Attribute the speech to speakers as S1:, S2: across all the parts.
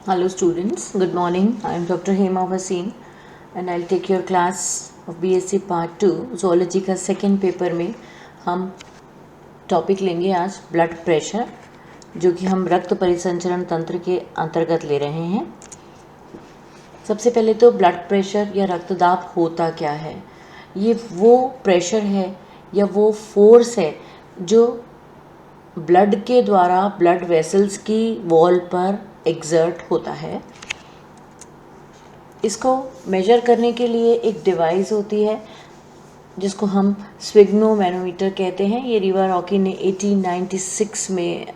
S1: Hello students, good morning. I am Dr. Hema Vaseem and I'll take your class of BSc Part 2 Zoology का second paper में हम topic लेंगे आज blood pressure, जो कि हम रक्त परिसंचरण तंत्र के अंतर्गत ले रहे हैं। सबसे पहले तो ब्लड प्रेशर या रक्तदाब होता क्या है। ये वो प्रेशर है या वो फोर्स है जो ब्लड के द्वारा ब्लड वेसल्स की वॉल पर एक्सर्ट होता है। इसको मेजर करने के लिए एक डिवाइस होती है जिसको हम स्फिग्नोमैनोमीटर कहते हैं। ये रिवा रॉकी ने 1896 में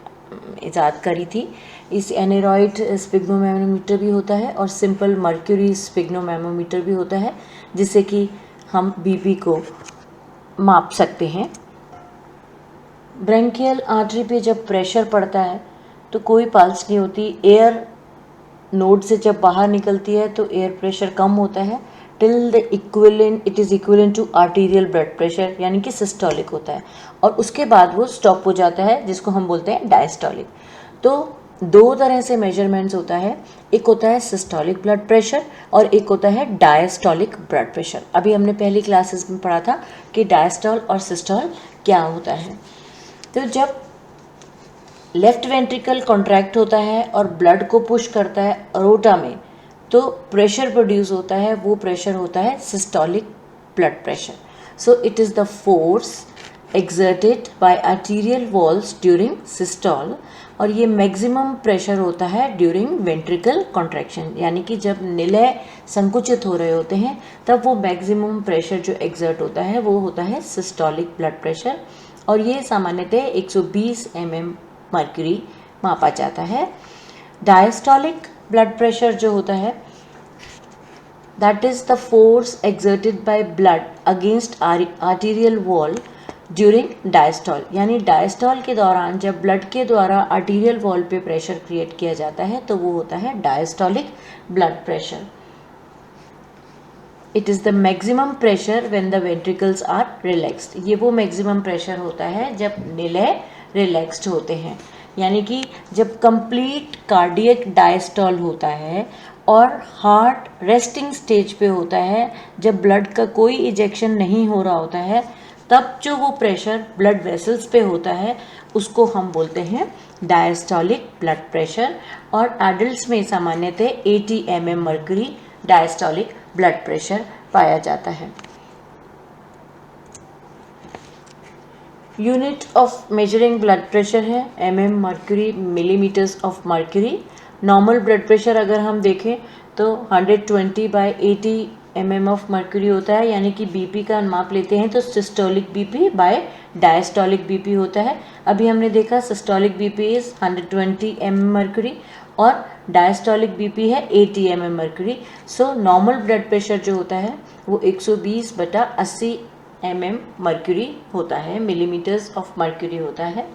S1: ईजाद करी थी। इस एनेरॉइड स्फिग्नोमैनोमीटर भी होता है और सिंपल मर्क्यूरी स्फिग्नोमैनोमीटर भी होता है, जिससे कि हम बीपी को माप सकते हैं। ब्रेंकियल आर्टरी पे जब प्रेशर पड़ता है तो कोई पल्स नहीं होती। एयर नोड से जब बाहर निकलती है तो एयर प्रेशर कम होता है till the equivalent it is equivalent to arterial blood pressure, यानी कि सिस्टोलिक होता है, और उसके बाद वो स्टॉप हो जाता है, जिसको हम बोलते हैं डायस्टोलिक। तो दो तरह से मेजरमेंट्स होता है, एक होता है सिस्टोलिक ब्लड प्रेशर और एक होता है डायस्टोलिक ब्लड प्रेशर। अभी हमने पहली क्लासेस में पढ़ा था कि डायस्टोल और सिस्टोल क्या होता है। तो जब लेफ्ट वेंट्रिकल कॉन्ट्रैक्ट होता है और ब्लड को पुश करता है अरोटा में, तो प्रेशर प्रोड्यूस होता है, वो प्रेशर होता है systolic blood pressure. So it is the force exerted bye arterial walls during systole, और ये मैक्सिमम प्रेशर होता है ड्यूरिंग वेंट्रिकल कॉन्ट्रैक्शन, यानी कि जब निलय संकुचित हो रहे होते हैं तब वो मैक्सिमम प्रेशर जो एक्सर्ट होता है वो होता है सिस्टोलिक ब्लड प्रेशर, और ये सामान्यतः 120 mm मर्क्यूरी मापा जाता है। डायस्टोलिक ब्लड प्रेशर जो होता है that is the force exerted by blood against arterial wall during diastole, यानी डायस्टोल के दौरान जब ब्लड के द्वारा आर्टीरियल वॉल पे प्रेशर क्रिएट किया जाता है तो वो होता है diastolic blood pressure. It is the maximum pressure when the ventricles are relaxed. ये वो मैक्सिमम प्रेशर होता है जब निलय रिलैक्स्ड होते हैं, यानी कि जब कंप्लीट कार्डियक डायस्टोल होता है और हार्ट रेस्टिंग स्टेज पे होता है, जब ब्लड का कोई इजेक्शन नहीं हो रहा होता है, तब जो वो प्रेशर ब्लड वेसल्स पे होता है उसको हम बोलते हैं डायस्टोलिक ब्लड प्रेशर। और एडल्ट्स में सामान्यतः 80 mm mercury diastolic blood pressure पाया जाता है। Unit of measuring blood pressure है mm mercury, millimetres of mercury. Normal blood pressure अगर हम देखें तो 120/80 mm ऑफ मर्क्यूरी होता है, यानी कि बीपी का माप लेते हैं तो systolic BP by diastolic BP होता है। अभी हमने देखा systolic BP is 120 mm mercury और डायस्टोलिक बीपी है 80 mm mercury. So normal blood pressure जो होता है वो 120/80 mm मर्क्यूरी होता है, मिलीमीटर्स ऑफ मर्क्यूरी होता है।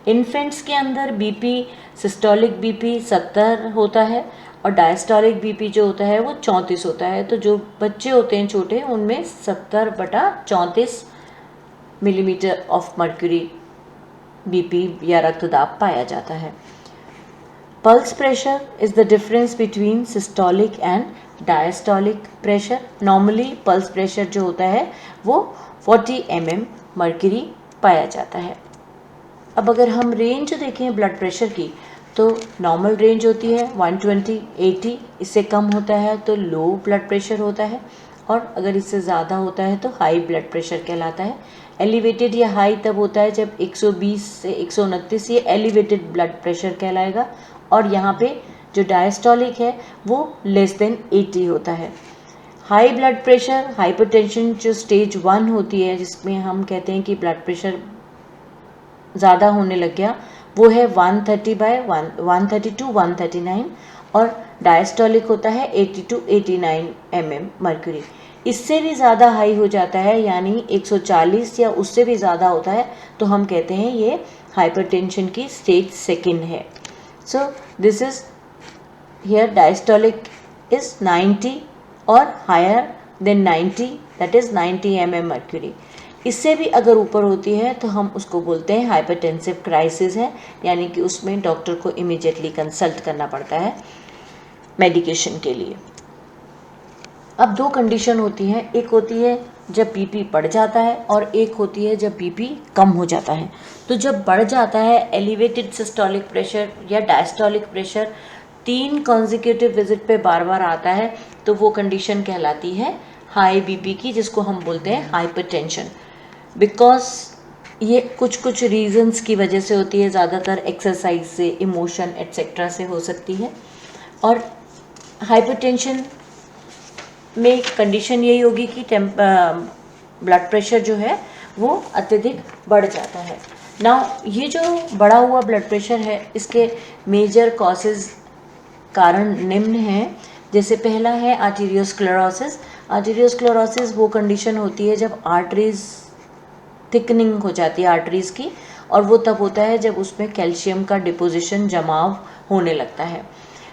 S1: इन्फेंट्स के अंदर बीपी सिस्टोलिक बीपी 70 होता है और डायस्टोलिक बीपी जो होता है वो 34 होता है। तो जो बच्चे होते हैं छोटे, उनमें 70/34 मिलीमीटर ऑफ मर्क्यूरी बीपी या रक्तदाब पाया जाता है। Pulse pressure is the difference between systolic and diastolic pressure. Normally pulse pressure जो होता है वो 40 mm मर्क्यूरी पाया जाता है। अब अगर हम रेंज देखें ब्लड प्रेशर की, तो नॉर्मल रेंज होती है 120-80, इससे कम होता है तो लो ब्लड प्रेशर होता है, और अगर इससे ज़्यादा होता है तो हाई ब्लड प्रेशर कहलाता है। एलिवेटेड या हाई तब होता है जब 120 से 129 ये एलिवेटेड ब्लड प्रेशर कहलाएगा, और यहाँ पे जो डायस्टोलिक है वो लेस देन 80 होता है। हाई ब्लड प्रेशर हाइपरटेंशन जो स्टेज 1 होती है, जिसमें हम कहते हैं कि ब्लड प्रेशर ज़्यादा होने लग गया, वो है 130/139, और डायस्टोलिक होता है 80-89 mm मर्क्यूरी। इससे भी ज़्यादा हाई हो जाता है, यानी 140 या उससे भी ज़्यादा होता है, तो हम कहते हैं ये हाइपरटेंशन की स्टेज 2 है। So this is here diastolic is 90 और higher than 90, that is 90 mm mercury. इससे भी अगर ऊपर होती है तो हम उसको बोलते हैं हाइपरटेंसिव क्राइसिस है, यानी कि उसमें डॉक्टर को इमीडिएटली कंसल्ट करना पड़ता है। मेडिकेशन के लिए। अब दो कंडीशन होती हैं, एक होती है जब बीपी बढ़ जाता है और एक होती है जब बीपी कम हो जाता है। तो जब बढ़ जाता है एलिवेटेड सिस्टोलिक प्रेशर या डायस्टोलिक प्रेशर 3 कॉन्जिक्यूटिव विजिट पे बार बार आता है, तो वो कंडीशन कहलाती है हाई बीपी की, जिसको हम बोलते हैं हाइपरटेंशन। बिकॉज ये कुछ रीजंस की वजह से होती है, ज़्यादातर एक्सरसाइज से, इमोशन एट्सेट्रा से हो सकती है। और हाइपरटेंशन में कंडीशन यही होगी कि ब्लड प्रेशर जो है वो अत्यधिक बढ़ जाता है। नाउ ये जो बढ़ा हुआ ब्लड प्रेशर है, इसके मेजर कॉजेज कारण निम्न हैं। जैसे पहला है आर्टीरियोस्क्लेरोसिस। आर्टीरियोस्क्लेरोसिस वो कंडीशन होती है जब आर्टरीज थिकनिंग हो जाती है आर्टरीज की, और वो तब होता है जब उसमें कैल्शियम का डिपोजिशन जमाव होने लगता है।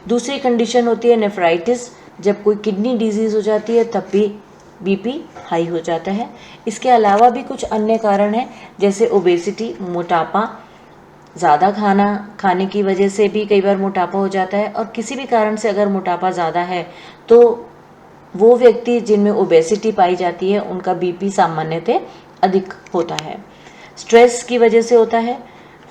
S1: दूसरी कंडीशन होती है नेफ्राइटिस, जब कोई किडनी डिजीज़ हो जाती है तब भी बीपी हाई हो जाता है। इसके अलावा भी कुछ अन्य कारण हैं, जैसे ओबेसिटी, मोटापा, ज़्यादा खाना खाने की वजह से भी कई बार मोटापा हो जाता है। और किसी भी कारण से अगर मोटापा ज़्यादा है तो वो व्यक्ति जिनमें ओबेसिटी पाई जाती है उनका बीपी सामान्यतः अधिक होता है। स्ट्रेस की वजह से होता है,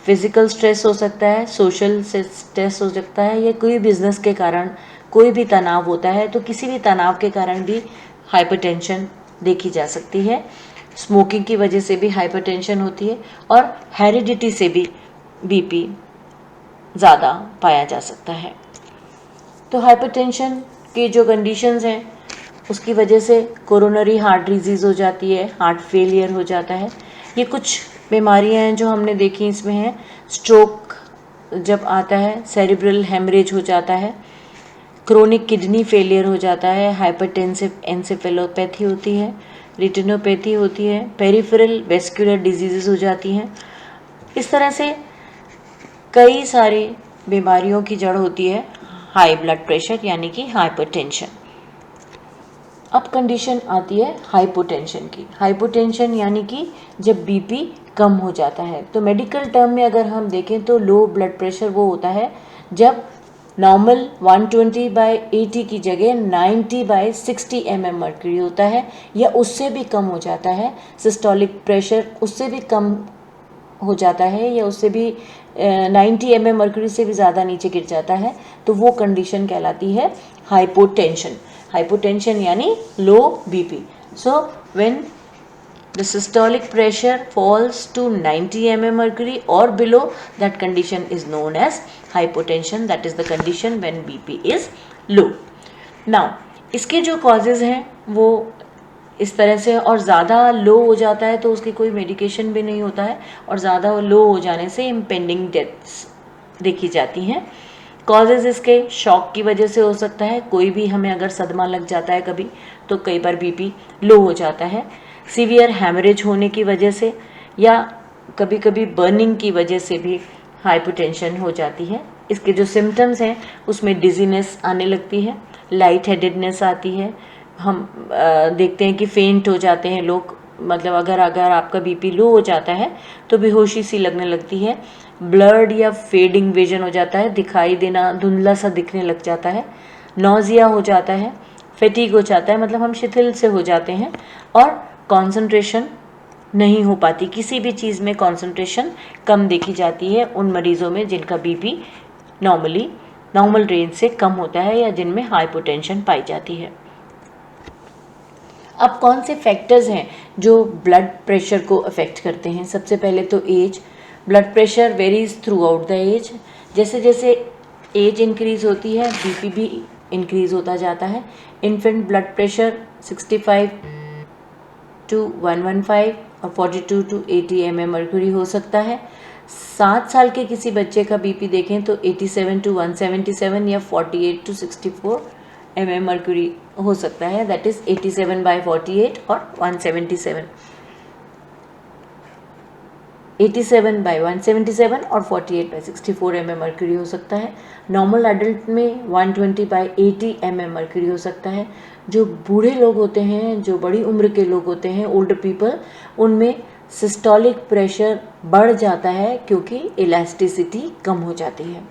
S1: फिजिकल स्ट्रेस हो सकता है, सोशल स्ट्रेस हो सकता है, या कोई बिजनेस के कारण कोई भी तनाव होता है, तो किसी भी तनाव के कारण भी हाइपरटेंशन देखी जा सकती है। स्मोकिंग की वजह से भी हाइपरटेंशन होती है, और हेरिडिटी से भी बीपी ज़्यादा पाया जा सकता है। तो हाइपरटेंशन की जो कंडीशंस हैं उसकी वजह से कोरोनरी हार्ट डिजीज़ हो जाती है, हार्ट फेलियर हो जाता है। ये कुछ बीमारियां हैं जो हमने देखी, इसमें है स्ट्रोक जब आता है, सेरिब्रल हेमरेज हो जाता है, क्रोनिक किडनी फेलियर हो जाता है, हाइपरटेंसिव एन्सेफेलोपैथी होती है, रिटिनोपैथी होती है, पेरिफेरल वेस्कुलर डिजीज़ हो जाती हैं। इस तरह से कई सारी बीमारियों की जड़ होती है हाई ब्लड प्रेशर यानी कि हाइपरटेंशन। अब कंडीशन आती है हाइपोटेंशन की। हाइपोटेंशन यानी कि जब बीपी कम हो जाता है। तो मेडिकल टर्म में अगर हम देखें तो लो ब्लड प्रेशर वो होता है जब नॉर्मल 120/80 की जगह 90/60 mm मर्क्यूरी होता है, या उससे भी कम हो जाता है। सिस्टोलिक प्रेशर उससे भी कम हो जाता है, या उससे भी 90 mm मर्क्यूरी से भी ज़्यादा नीचे गिर जाता है, तो वो कंडीशन कहलाती है हाइपोटेंशन। हाइपोटेंशन यानी लो BP. So when the systolic pressure falls to 90 mm mercury or below, that condition is known as hypotension. That is the condition when BP is low. Now इसके जो causes हैं वो इस तरह से, और ज़्यादा लो हो जाता है तो उसकी कोई मेडिकेशन भी नहीं होता है, और ज़्यादा लो हो जाने से इम्पेंडिंग डेथ्स देखी जाती हैं। कॉजेज़ इसके शॉक की वजह से हो सकता है, कोई भी हमें अगर सदमा लग जाता है कभी तो कई बार बीपी लो हो जाता है। सीवियर हैमरेज होने की वजह से, या कभी कभी बर्निंग की वजह से भी हाइपोटेंशन हो जाती है। इसके जो सिम्टम्स हैं उसमें डिजीनेस आने लगती है, लाइट हेडेडनेस आती है, हम देखते हैं कि फेंट हो जाते हैं लोग, मतलब अगर आपका बीपी लो हो जाता है तो बेहोशी सी लगने लगती है, ब्लर्ड या फेडिंग विजन हो जाता है, दिखाई देना धुंधला सा दिखने लग जाता है, नौजिया हो जाता है, फैटीग हो जाता है, मतलब हम शिथिल से हो जाते हैं, और कंसंट्रेशन नहीं हो पाती, किसी भी चीज़ में कंसंट्रेशन कम देखी जाती है उन मरीज़ों में जिनका बीपी नॉर्मल रेंज से कम होता है या जिनमें हाइपोटेंशन पाई जाती है। अब कौन से फैक्टर्स हैं जो ब्लड प्रेशर को अफेक्ट करते हैं? सबसे पहले तो age. Blood pressure varies throughout the age. जैसे जैसे एज इंक्रीज़ होती है बीपी भी इंक्रीज़ होता जाता है। इन्फेंट ब्लड प्रेशर 65 to 115 और 42 to 80 mm मर्क्यूरी हो सकता है। 7 साल के किसी बच्चे का बीपी देखें तो 87 to 177 या 48 to 64 mm मर्क्यूरी हो सकता है, दैट इज़ 87/48 और 177, 87/177 और 48/64 mm मर्क्यूरी हो सकता है। नॉर्मल एडल्ट में 120/80 mm मर्क्यूरी हो सकता है। जो बूढ़े लोग होते हैं, जो बड़ी उम्र के लोग होते हैं, ओल्ड पीपल, उनमें सिस्टोलिक प्रेशर बढ़ जाता है क्योंकि इलास्टिसिटी कम हो जाती है।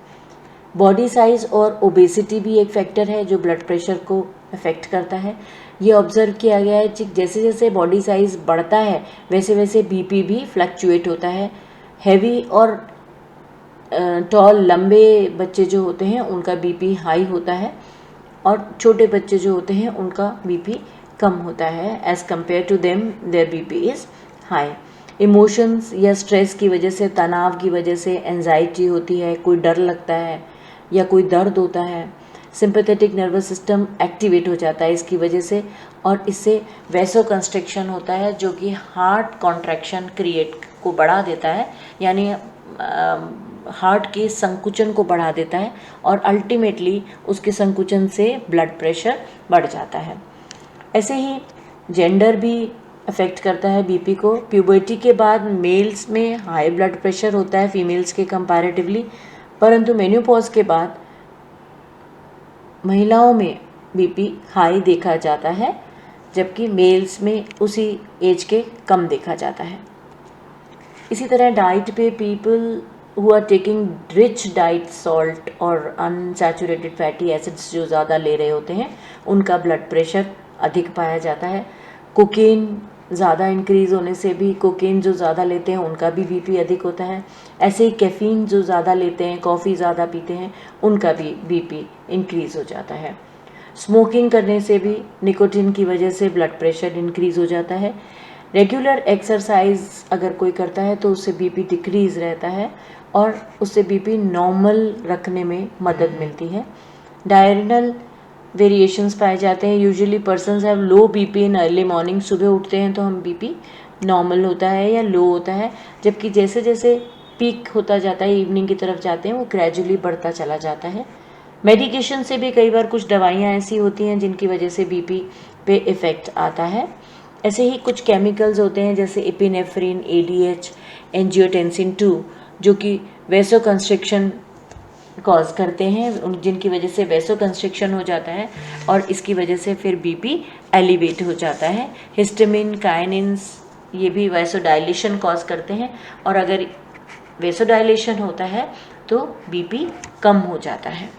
S1: बॉडी साइज़ और ओबेसिटी भी एक फैक्टर है जो ब्लड प्रेशर को अफेक्ट करता है। ये ऑब्ज़र्व किया गया है कि जैसे जैसे बॉडी साइज़ बढ़ता है वैसे वैसे बीपी भी फ्लक्चुएट होता है। हैवी और टॉल लंबे बच्चे जो होते हैं उनका बीपी हाई होता है और छोटे बच्चे जो होते हैं उनका बीपी कम होता है। As compare to them their BP is high. Emotions या स्ट्रेस की वजह से, तनाव की वजह से एंजाइटी होती है, कोई डर लगता है या कोई दर्द होता है, सिंपैथेटिक नर्वस सिस्टम एक्टिवेट हो जाता है इसकी वजह से, और इससे वैसोकंस्ट्रिक्शन होता है जो कि हार्ट कॉन्ट्रैक्शन क्रिएट को बढ़ा देता है, यानी हार्ट के संकुचन को बढ़ा देता है और अल्टीमेटली उसके संकुचन से ब्लड प्रेशर बढ़ जाता है। ऐसे ही जेंडर भी अफेक्ट करता है बीपी को। प्यूबर्टी के बाद मेल्स में हाई ब्लड प्रेशर होता है फीमेल्स के कंपैरेटिवली, परंतु मेन्योपॉज के बाद महिलाओं में बीपी हाई देखा जाता है जबकि मेल्स में उसी एज के कम देखा जाता है। इसी तरह डाइट पे people who are taking rich diet, salt और अनसैचुरेटेड फैटी एसिड्स जो ज़्यादा ले रहे होते हैं उनका ब्लड प्रेशर अधिक पाया जाता है। कोकेन ज़्यादा इंक्रीज़ होने से भी, कोकेन जो ज़्यादा लेते हैं उनका भी बीपी अधिक होता है। ऐसे ही कैफ़ीन जो ज़्यादा लेते हैं, कॉफ़ी ज़्यादा पीते हैं, उनका भी बीपी इंक्रीज़ हो जाता है। स्मोकिंग करने से भी, निकोटीन की वजह से ब्लड प्रेशर इंक्रीज़ हो जाता है। रेगुलर एक्सरसाइज अगर कोई करता है तो उससे बीपी डिक्रीज़ रहता है और उससे बीपी नॉर्मल रखने में मदद मिलती है। डायरनल वेरिएशंस पाए जाते हैं। Usually persons have low BP in early morning. सुबह उठते हैं तो हम बीपी नॉर्मल होता है या लो होता है, जबकि जैसे जैसे पीक होता जाता है, इवनिंग की तरफ जाते हैं, वो ग्रेजुअली बढ़ता चला जाता है। मेडिकेशन से भी कई बार कुछ दवाइयाँ ऐसी होती हैं जिनकी वजह से बीपी पे इफ़ेक्ट आता है। ऐसे ही कुछ केमिकल्स होते हैं जैसे एपिनेफ्रिन, ADH, एंजियोटेंसिन 2 जो कि वैसोकंस्ट्रिक्शन कॉज करते हैं, जिनकी वजह से वैसोकंस्ट्रिक्शन हो जाता है और इसकी वजह से फिर बीपी एलिवेट हो जाता है। हिस्टामिन, काइनिन्स ये भी वैसोडाइलेशन कॉज करते हैं और अगर वैसोडाइलेशन होता है तो बीपी कम हो जाता है।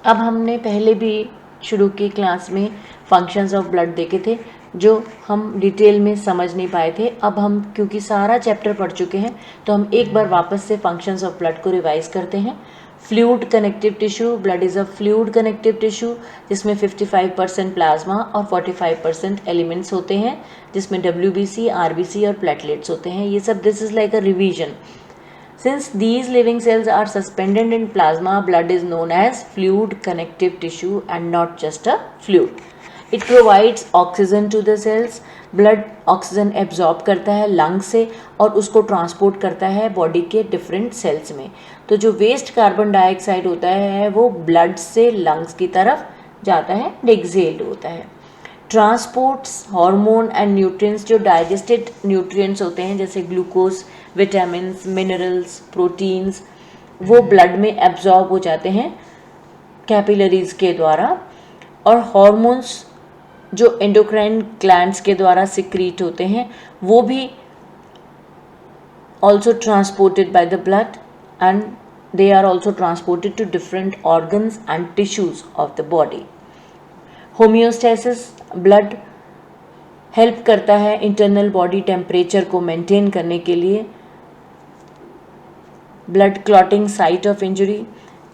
S1: अब हमने पहले भी शुरू की क्लास में फंक्शंस ऑफ ब्लड देखे थे जो हम डिटेल में समझ नहीं पाए थे। अब हम क्योंकि सारा चैप्टर पढ़ चुके हैं तो हम एक बार वापस से फंक्शंस ऑफ ब्लड को रिवाइज करते हैं। Fluid connective tissue, blood is a fluid connective tissue जिसमें 55% प्लाज्मा और 45% एलिमेंट्स होते हैं, जिसमें WBC, RBC और प्लेटलेट्स होते हैं। ये सब this is like a revision. Since these living cells are suspended in plasma, blood is known as fluid connective tissue and not just a fluid. It provides oxygen to the cells. Blood oxygen absorb करता है lung से और उसको transport करता है body के different cells में। तो जो वेस्ट कार्बन डाइऑक्साइड होता है वो ब्लड से लंग्स की तरफ जाता है, एक्सहेल्ड होता है। ट्रांसपोर्ट्स हार्मोन एंड न्यूट्रिएंट्स, जो डाइजेस्टेड न्यूट्रिएंट्स होते हैं जैसे ग्लूकोज, विटामिन्स, मिनरल्स, प्रोटीन्स, वो ब्लड में एब्जॉर्ब हो जाते हैं कैपिलरीज के द्वारा। और हार्मोन्स जो एंडोक्राइन ग्लैंड्स के द्वारा सिक्रीट होते हैं वो भी also transported by the blood and they are also transported to different organs and tissues of the body. Homeostasis, blood help करता है इंटरनल बॉडी टेम्परेचर को मेंटेन करने के लिए। Blood clotting site of injury,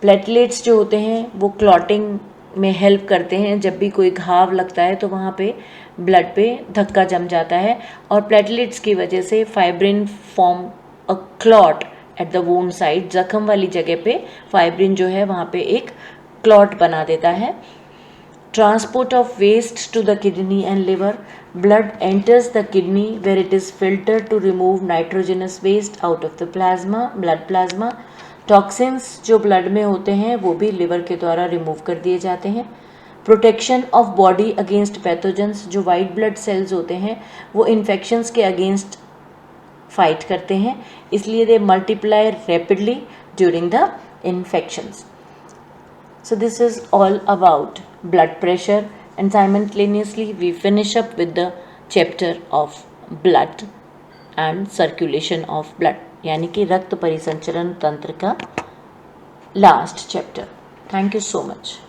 S1: platelets जो होते हैं वो क्लॉटिंग में हेल्प करते हैं। जब भी कोई घाव लगता है तो वहाँ पे ब्लड पे धक्का जम जाता है और प्लेटलेट्स की वजह से fibrin form a clot at the wound site. जख्म वाली जगह पे फाइब्रिन जो है वहाँ पे एक क्लॉट बना देता है। Transport of waste to the kidney and liver, blood enters the kidney where it is filtered to remove nitrogenous waste out of the blood plasma. Toxins जो ब्लड में होते हैं वो भी लिवर के द्वारा रिमूव कर दिए जाते हैं। Protection of body against pathogens, जो वाइट ब्लड सेल्स होते हैं वो इन्फेक्शंस के अगेंस्ट फाइट करते हैं, इसलिए दे multiply rapidly during the infections. So this is all about blood pressure, and simultaneously we finish up with the chapter of blood and circulation of blood, यानी कि रक्त परिसंचरण तंत्र का last chapter. Thank you so much.